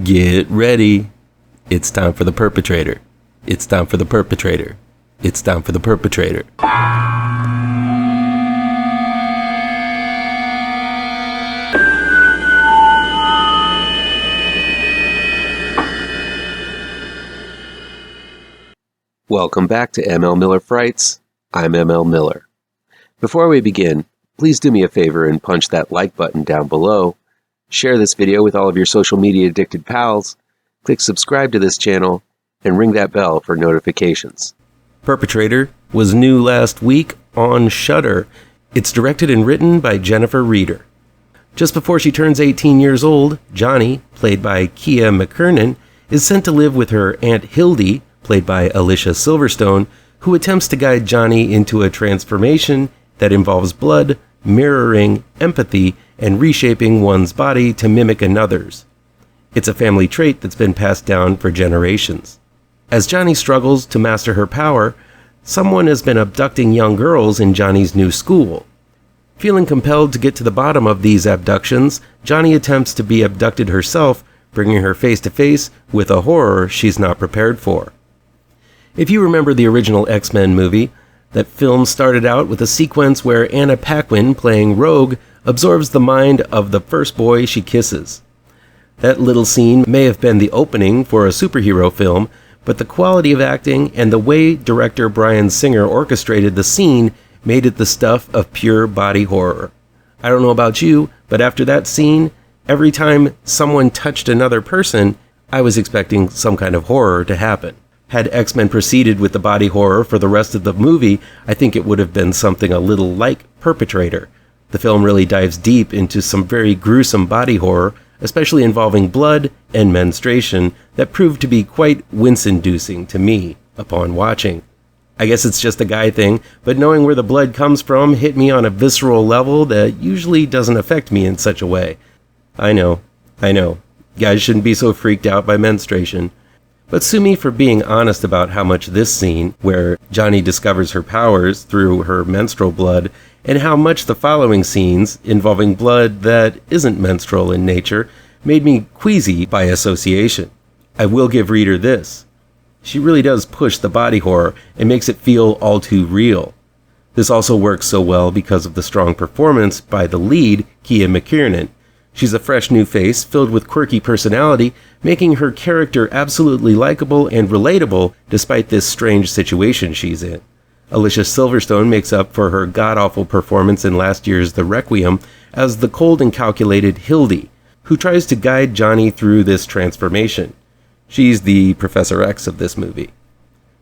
Get ready. It's time for the perpetrator. It's time for the perpetrator. It's time for the perpetrator. Welcome back to ML Miller Frights. I'm ML Miller. Before we begin, please do me a favor and punch that like button down below. Share this video with all of your social media addicted pals. Click subscribe to this channel and ring that bell for notifications. Perpetrator was new last week on Shudder. It's directed and written by Jennifer Reeder. Just before she turns 18 years old, Johnny, played by Kia McKernan, is sent to live with her Aunt Hildy, played by Alicia Silverstone, who attempts to guide Johnny into a transformation that involves blood, mirroring, empathy, and reshaping one's body to mimic another's. It's a family trait that's been passed down for generations. As Johnny struggles to master her power, someone has been abducting young girls in Johnny's new school. Feeling compelled to get to the bottom of these abductions, Johnny attempts to be abducted herself, bringing her face to face with a horror she's not prepared for. If you remember the original X-Men movie, that film started out with a sequence where Anna Paquin, playing Rogue, absorbs the mind of the first boy she kisses. That little scene may have been the opening for a superhero film, but the quality of acting and the way director Bryan Singer orchestrated the scene made it the stuff of pure body horror. I don't know about you, but after that scene, every time someone touched another person, I was expecting some kind of horror to happen. Had X-Men proceeded with the body horror for the rest of the movie, I think it would have been something a little like Perpetrator. The film really dives deep into some very gruesome body horror, especially involving blood and menstruation, that proved to be quite wince-inducing to me upon watching. I guess it's just a guy thing, but knowing where the blood comes from hit me on a visceral level that usually doesn't affect me in such a way. I know. Guys shouldn't be so freaked out by menstruation. But sue me for being honest about how much this scene, where Johnny discovers her powers through her menstrual blood, and how much the following scenes, involving blood that isn't menstrual in nature, made me queasy by association. I will give Reeder this. She really does push the body horror and makes it feel all too real. This also works so well because of the strong performance by the lead, Kia McKernan. She's a fresh new face filled with quirky personality, making her character absolutely likable and relatable despite this strange situation she's in. Alicia Silverstone makes up for her god-awful performance in last year's The Requiem as the cold and calculated Hildy, who tries to guide Johnny through this transformation. She's the Professor X of this movie.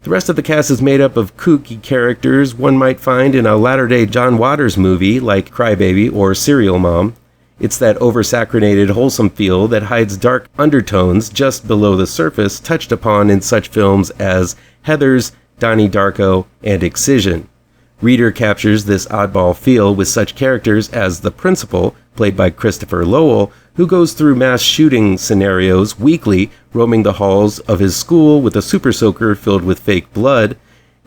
The rest of the cast is made up of kooky characters one might find in a latter-day John Waters movie like Crybaby or Serial Mom. It's that oversaccharidated, wholesome feel that hides dark undertones just below the surface touched upon in such films as Heathers, Donnie Darko, and Excision. Reeder captures this oddball feel with such characters as the principal, played by Christopher Lowell, who goes through mass shooting scenarios weekly, roaming the halls of his school with a super soaker filled with fake blood,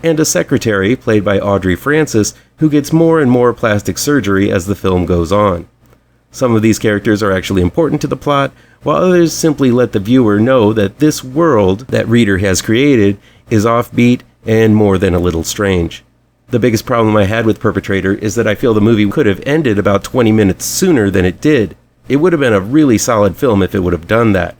and a secretary, played by Audrey Francis, who gets more and more plastic surgery as the film goes on. Some of these characters are actually important to the plot, while others simply let the viewer know that this world that Reeder has created is offbeat and more than a little strange. The biggest problem I had with Perpetrator is that I feel the movie could have ended about 20 minutes sooner than it did. It would have been a really solid film if it would have done that.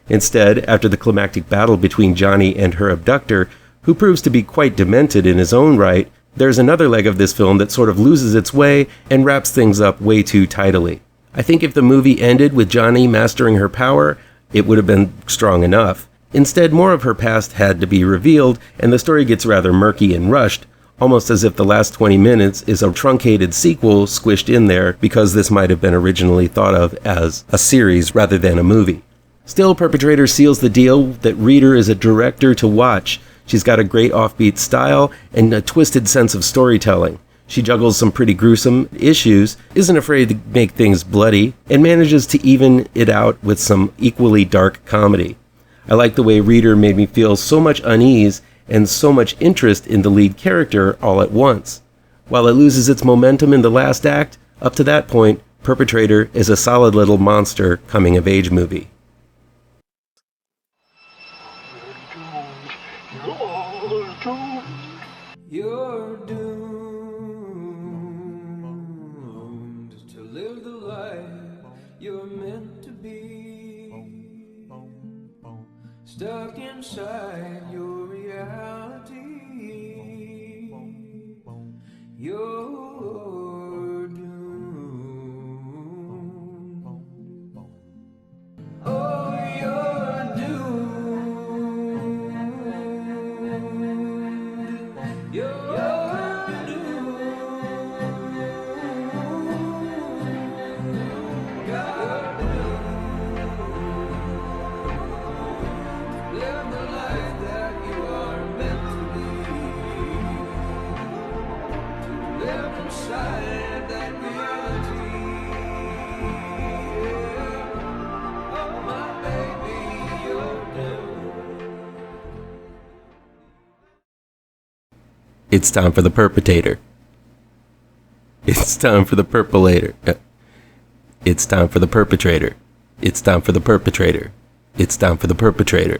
Instead, after the climactic battle between Johnny and her abductor, who proves to be quite demented in his own right, there's another leg of this film that sort of loses its way and wraps things up way too tidily. I think if the movie ended with Johnny mastering her power, it would have been strong enough. Instead, more of her past had to be revealed, and the story gets rather murky and rushed, almost as if the last 20 minutes is a truncated sequel squished in there because this might have been originally thought of as a series rather than a movie. Still, Perpetrator seals the deal that Reeder is a director to watch. She's got a great offbeat style and a twisted sense of storytelling. She juggles some pretty gruesome issues, isn't afraid to make things bloody, and manages to even it out with some equally dark comedy. I like the way Reeder made me feel so much unease and so much interest in the lead character all at once. While it loses its momentum in the last act, up to that point, Perpetrator is a solid little monster coming-of-age movie. You're doomed to live the life you're meant to be, stuck inside your reality. You're doomed. Oh, you're doomed. You're doomed. You're doomed. Live the life that you are meant to be. Live inside that reality. Oh, my baby, you're doomed. It's time for the perpetrator. It's time for the perpolator. It's time for the perpetrator. It's time for the perpetrator. It's time for the perpetrator.